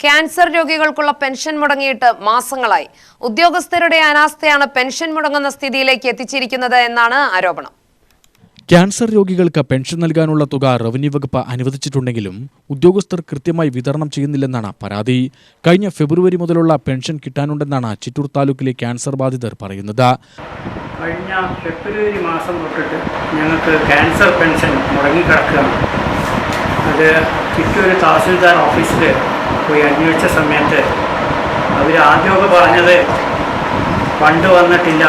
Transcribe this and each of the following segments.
Cancer രോഗികൾക്കുള്ള pension മുടങ്ങിയിട്ട് മാസങ്ങളായി. ഉദ്യോഗസ്ഥരുടെ അനാസ്ഥയാണ് pension മുടങ്ങുന്ന സ്ഥിതിയിലേക്ക് എത്തിച്ചിരിക്കുന്നത് എന്നാണ് ആരോപണം. ക്യാൻസർ രോഗികൾക്ക് പെൻഷൻ നൽകാനുള്ള തുക റവന്യൂ വകുപ്പ് അനുവദിച്ചിട്ടുണ്ടെങ്കിലും ഉദ്യോഗസ്ഥർ കൃത്യമായി വിതരണം ചെയ്യുന്നില്ലെന്നാണ് പരാതി. കഴിഞ്ഞ ഫെബ്രുവരി മുതലുള്ള പെൻഷൻ കിട്ടാനുണ്ടെന്നാണ് ചിറ്റൂർ താലൂക്കിലെ ക്യാൻസർ ബാധിതർ പറയുന്നത്. കഴിഞ്ഞ ഫെബ്രുവരി മാസം തൊട്ടിട്ട് ഞങ്ങൾക്ക് ക്യാൻസർ പെൻഷൻ മുടങ്ങിക്കിടക്കുകയാണ്. അത് ചിറ്റൂർ തഹസിൽദാർ ഓഫീസിൽ പോയി അന്വേഷിച്ച സമയത്ത് അവർ ആദ്യമൊക്കെ പറഞ്ഞത് ഫണ്ട് വന്നിട്ടില്ല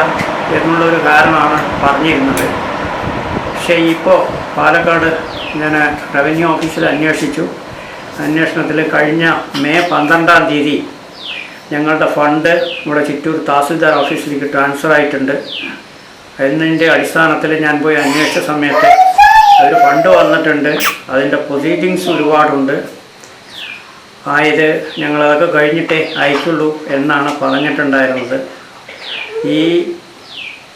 എന്നുള്ളൊരു കാരണമാണ് പറഞ്ഞിരുന്നത്. പക്ഷേ ഇപ്പോൾ പാലക്കാട് ഞാൻ റവന്യൂ ഓഫീസിൽ അന്വേഷിച്ചു. അന്വേഷണത്തിൽ കഴിഞ്ഞ മെയ് 12-ാം തീയതി ഞങ്ങളുടെ ഫണ്ട് ഇവിടെ ചിറ്റൂർ തഹസിൽദാർ ഓഫീസിലേക്ക് ട്രാൻസ്ഫർ ആയിട്ടുണ്ട്. എന്നതിൻ്റെ അടിസ്ഥാനത്തിൽ ഞാൻ പോയി അന്വേഷിച്ച സമയത്ത് അവർ ഫണ്ട് വന്നിട്ടുണ്ട്. അതിൻ്റെ പ്രൊസീഡിങ്സ് ഒരുപാടുണ്ട്. ആയത് ഞങ്ങളതൊക്കെ കഴിഞ്ഞിട്ടേ അയക്കുള്ളൂ എന്നാണ് പറഞ്ഞിട്ടുണ്ടായിരുന്നത്. ഈ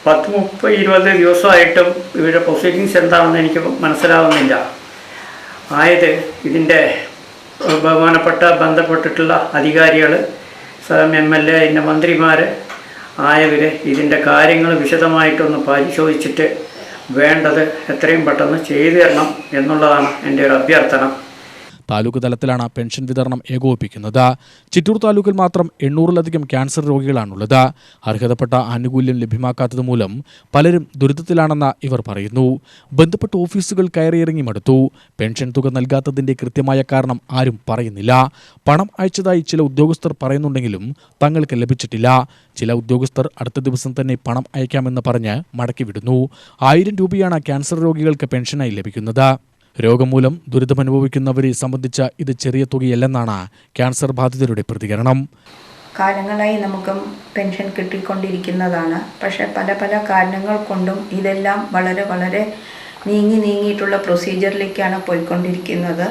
10-20 ദിവസമായിട്ടും ഇവരുടെ പ്രൊസീഡിങ്സ് എന്താണെന്ന് എനിക്ക് മനസ്സിലാവുന്നില്ല. ആയത് ഇതിൻ്റെ ബഹുമാനപ്പെട്ട ബന്ധപ്പെട്ടിട്ടുള്ള അധികാരികൾ, സ്ഥലം MLA, അതിൻ്റെ മന്ത്രിമാർ ആയവർ ഇതിൻ്റെ കാര്യങ്ങൾ വിശദമായിട്ടൊന്ന് പരിശോധിച്ചിട്ട് വേണ്ടത് എത്രയും പെട്ടെന്ന് ചെയ്തു തരണം എന്നുള്ളതാണ് എൻ്റെ ഒരു അഭ്യർത്ഥന. താലൂക്ക് തലത്തിലാണ് പെൻഷൻ വിതരണം ഏകോപിപ്പിക്കുന്നത്. ചിറ്റൂർ താലൂക്കിൽ മാത്രം 800-ലധികം ക്യാൻസർ രോഗികളാണുള്ളത്. അർഹതപ്പെട്ട ആനുകൂല്യം ലഭ്യമാക്കാത്തത് മൂലം പലരും ദുരിതത്തിലാണെന്ന് ഇവർ പറയുന്നു. ബന്ധപ്പെട്ട ഓഫീസുകൾ കയറിയിറങ്ങി മടുത്തു. പെൻഷൻ തുക നൽകാത്തതിന്റെ കൃത്യമായ കാരണം ആരും പറയുന്നില്ല. പണം അയച്ചതായി ചില ഉദ്യോഗസ്ഥർ പറയുന്നുണ്ടെങ്കിലും തങ്ങൾക്ക് ലഭിച്ചിട്ടില്ല. ചില ഉദ്യോഗസ്ഥർ അടുത്ത ദിവസം തന്നെ പണം അയക്കാമെന്ന് പറഞ്ഞ് മടക്കിവിടുന്നു. 1000 രൂപയാണ് ക്യാൻസർ രോഗികൾക്ക് പെൻഷനായി ലഭിക്കുന്നത്. രോഗം മൂലം ദുരിതമനുഭവിക്കുന്നവരെ സംബന്ധിച്ച ഇത് ചെറിയ തുകയല്ലെന്നാണ് ക്യാൻസർ ബാധിതരുടെ പ്രതികരണം. കാലങ്ങളായി നമുക്ക് പെൻഷൻ കിട്ടിക്കൊണ്ടിരിക്കുന്നതാണ്. പക്ഷേ പല കാരണങ്ങൾ കൊണ്ടും ഇതെല്ലാം വളരെ നീങ്ങിയിട്ടുള്ള പ്രൊസീജിയറിലേക്കാണ് പോയിക്കൊണ്ടിരിക്കുന്നത്.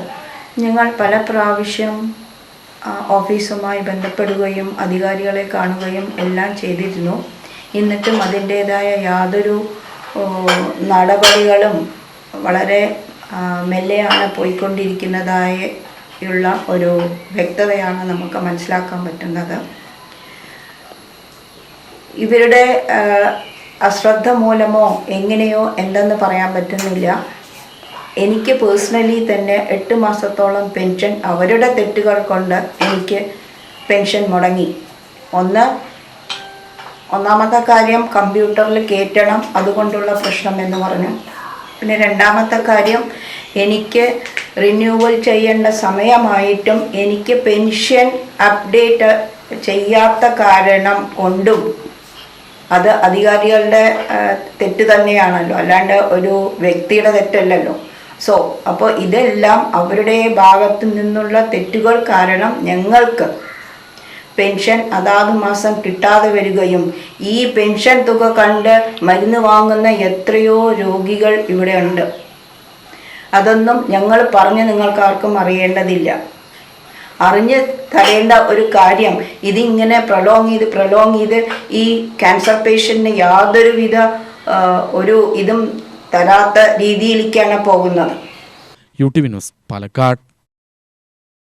ഞങ്ങൾ പല പ്രാവശ്യം ഓഫീസുമായി ബന്ധപ്പെടുകയും അധികാരികളെ കാണുകയും എല്ലാം ചെയ്തിരുന്നു. എന്നിട്ടും അതിൻ്റേതായ യാതൊരു നടപടികളും വളരെ മെല്ലെയാണ് പോയിക്കൊണ്ടിരിക്കുന്നതായുള്ള ഒരു വ്യക്തതയാണ് നമുക്ക് മനസ്സിലാക്കാൻ പറ്റുന്നത്. ഇവരുടെ അശ്രദ്ധ മൂലമോ എങ്ങനെയോ എന്തെന്ന് പറയാൻ പറ്റുന്നില്ല. എനിക്ക് പേഴ്സണലി തന്നെ 8 മാസത്തോളം പെൻഷൻ അവരുടെ തെറ്റുകൾ കൊണ്ട് എനിക്ക് പെൻഷൻ മുടങ്ങി. ഒന്നാമത്തെ കാര്യം കമ്പ്യൂട്ടറിൽ കയറ്റണം, അതുകൊണ്ടുള്ള പ്രശ്നം എന്ന് പറഞ്ഞു. പിന്നെ രണ്ടാമത്തെ കാര്യം, എനിക്ക് റിന്യൂവൽ ചെയ്യേണ്ട സമയമായിട്ടും എനിക്ക് പെൻഷൻ അപ്ഡേറ്റ് ചെയ്യാത്ത കാരണം കൊണ്ടും അത് അധികാരികളുടെ തെറ്റ് തന്നെയാണല്ലോ, അല്ലാണ്ട് ഒരു വ്യക്തിയുടെ തെറ്റല്ലല്ലോ. അപ്പോൾ ഇതെല്ലാം അവരുടെ ഭാഗത്തു നിന്നുള്ള തെറ്റുകൾ കാരണം ഞങ്ങൾക്ക് പെൻഷൻ അതാത് മാസം കിട്ടാതെ വരികയും ഈ പെൻഷൻ തുക കണ്ട് മരുന്ന് വാങ്ങുന്ന എത്രയോ രോഗികൾ ഇവിടെ ഉണ്ട്. അതൊന്നും ഞങ്ങൾ പറഞ്ഞ് നിങ്ങൾക്കാർക്കും അറിയേണ്ടതില്ല. അറിഞ്ഞ് തരേണ്ട ഒരു കാര്യം, ഇതിങ്ങനെ പ്രൊലോങ് ചെയ്ത് ഈ ക്യാൻസർ പേഷ്യൻറ്റിന് യാതൊരുവിധ ഒരു ഇതും തരാത്ത രീതിയിലേക്കാണ് പോകുന്നത്. UTV news, Palakkad.